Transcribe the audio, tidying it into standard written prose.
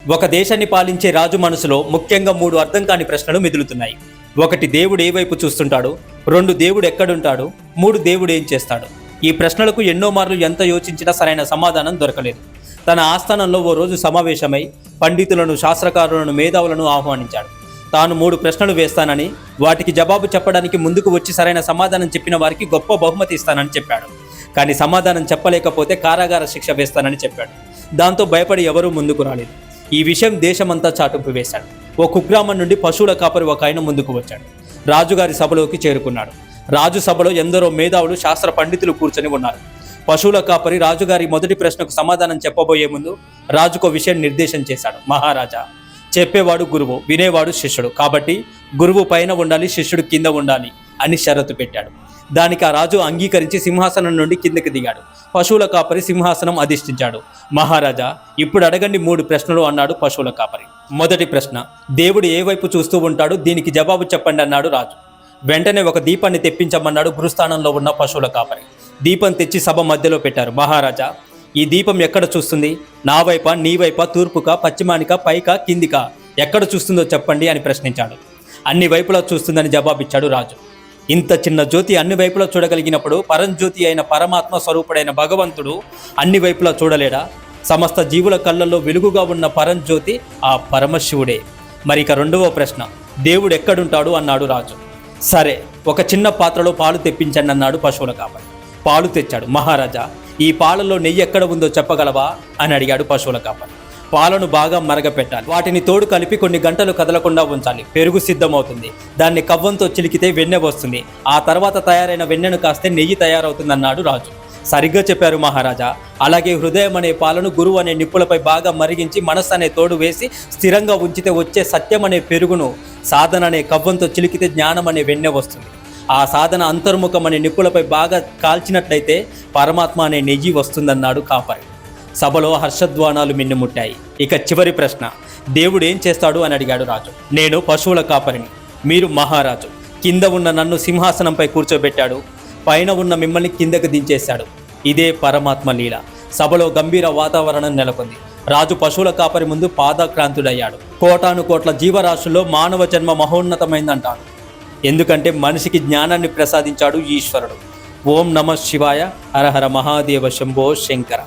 ఒక దేశాన్ని పాలించే రాజు మనసులో ముఖ్యంగా 3 అర్థం కాని ప్రశ్నలు మెదులుతున్నాయి. 1 దేవుడు ఏ వైపు చూస్తుంటాడు, 2 దేవుడు ఎక్కడుంటాడు, 3 దేవుడు ఏం చేస్తాడు. ఈ ప్రశ్నలకు ఎన్నో మార్లు ఎంత యోచించినా సరైన సమాధానం దొరకలేదు. తన ఆస్థానంలో ఓ రోజు సమావేశమై పండితులను, శాస్త్రకారులను, మేధావులను ఆహ్వానించాడు. తాను 3 ప్రశ్నలు వేస్తానని, వాటికి జవాబు చెప్పడానికి ముందుకు వచ్చి సరైన సమాధానం చెప్పిన వారికి గొప్ప బహుమతి ఇస్తానని చెప్పాడు. కానీ సమాధానం చెప్పలేకపోతే కారాగార శిక్ష వేస్తానని చెప్పాడు. దాంతో భయపడి ఎవరూ ముందుకు రాలేదు. ఈ విషయం దేశమంతా చాటుంపు వేశాడు. ఓ కుగ్రామం నుండి పశువుల కాపరి ఒక ఆయన ముందుకు వచ్చాడు. రాజుగారి సభలోకి చేరుకున్నాడు. రాజు సభలో ఎందరో మేధావులు, శాస్త్ర పండితులు కూర్చొని ఉన్నారు. పశువుల కాపరి రాజుగారి మొదటి ప్రశ్నకు సమాధానం చెప్పబోయే ముందు రాజుకో విషయం నిర్దేశం చేశాడు. మహారాజా, చెప్పేవాడు గురువు, వినేవాడు శిష్యుడు. కాబట్టి గురువు పైన ఉండాలి, శిష్యుడు కింద ఉండాలి అని షరతు పెట్టాడు. దానికి ఆ రాజు అంగీకరించి సింహాసనం నుండి కిందకి దిగాడు. పశువుల కాపరి సింహాసనం అధిష్ఠించాడు. మహారాజా, ఇప్పుడు అడగండి 3 ప్రశ్నలు అన్నాడు పశువుల కాపరి. మొదటి ప్రశ్న, దేవుడు ఏ వైపు చూస్తూ ఉంటాడు, దీనికి జవాబు చెప్పండి అన్నాడు రాజు. వెంటనే ఒక దీపాన్ని తెప్పించమన్నాడు గురుస్థానంలో ఉన్న పశువుల కాపరి. దీపం తెచ్చి సభ మధ్యలో పెట్టారు. మహారాజా, ఈ దీపం ఎక్కడ చూస్తుంది? నా వైపా, నీ వైపా, తూర్పుకా, పశ్చిమానికా, పైకా, కిందికా, ఎక్కడ చూస్తుందో చెప్పండి అని ప్రశ్నించాడు. అన్ని వైపులా చూస్తుందని జవాబిచ్చాడు రాజు. ఇంత చిన్న జ్యోతి అన్ని వైపులా చూడగలిగినప్పుడు పరంజ్యోతి అయిన పరమాత్మ స్వరూపుడైన భగవంతుడు అన్ని వైపులా చూడలేడా? సమస్త జీవుల కళ్ళల్లో వెలుగుగా ఉన్న పరంజ్యోతి ఆ పరమశివుడే. మరి ఇక రెండవ ప్రశ్న, దేవుడు ఎక్కడుంటాడు అన్నాడు రాజు. సరే, ఒక చిన్న పాత్రలో పాలు తెప్పించండి అన్నాడు పశువుల కాపరి. పాలు తెచ్చాడు. మహారాజా, ఈ పాలలో నెయ్యి ఎక్కడ ఉందో చెప్పగలవా అని అడిగాడు పశువుల కాపరి. పాలను బాగా మరగపెట్టాలి. వాటిని తోడు కలిపి కొన్ని గంటలు కదలకుండా ఉంచాలి. పెరుగు సిద్ధమవుతుంది. దాన్ని కవ్వంతో చిలికితే వెన్నె వస్తుంది. ఆ తర్వాత తయారైన వెన్నెను కాస్తే నెయ్యి తయారవుతుందన్నాడు రాజు. సరిగ్గా చెప్పారు మహారాజా. అలాగే హృదయం అనే పాలను గురువు అనే నిప్పులపై బాగా మరిగించి మనస్సు అనే తోడు వేసి స్థిరంగా ఉంచితే వచ్చే సత్యం అనే పెరుగును సాధన అనే కవ్వంతో చిలికితే జ్ఞానం అనే వెన్నె వస్తుంది. ఆ సాధన అంతర్ముఖం అనే నిప్పులపై బాగా కాల్చినట్లయితే పరమాత్మ అనే నెయ్యి వస్తుందన్నాడు కాపరి. సభలో హర్షధ్వానాలు మిన్నుముట్టాయి. ఇక చివరి ప్రశ్న, దేవుడు ఏం చేస్తాడు అని అడిగాడు రాజు. నేను పశువుల కాపరిని, మీరు మహారాజు. కింద ఉన్న నన్ను సింహాసనంపై కూర్చోబెట్టాడు, పైన ఉన్న మిమ్మల్ని కిందకు దించేశాడు. ఇదే పరమాత్మ లీల. సభలో గంభీర వాతావరణం నెలకొంది. రాజు పశువుల కాపరి ముందు పాదాక్రాంతుడయ్యాడు. కోటాను కోట్ల జీవరాశుల్లో మానవ జన్మ మహోన్నతమైందంటాడు. ఎందుకంటే మనిషికి జ్ఞానాన్ని ప్రసాదించాడు ఈశ్వరుడు. ఓం నమః శివాయ. హర హర మహాదేవ శంభో శంకర.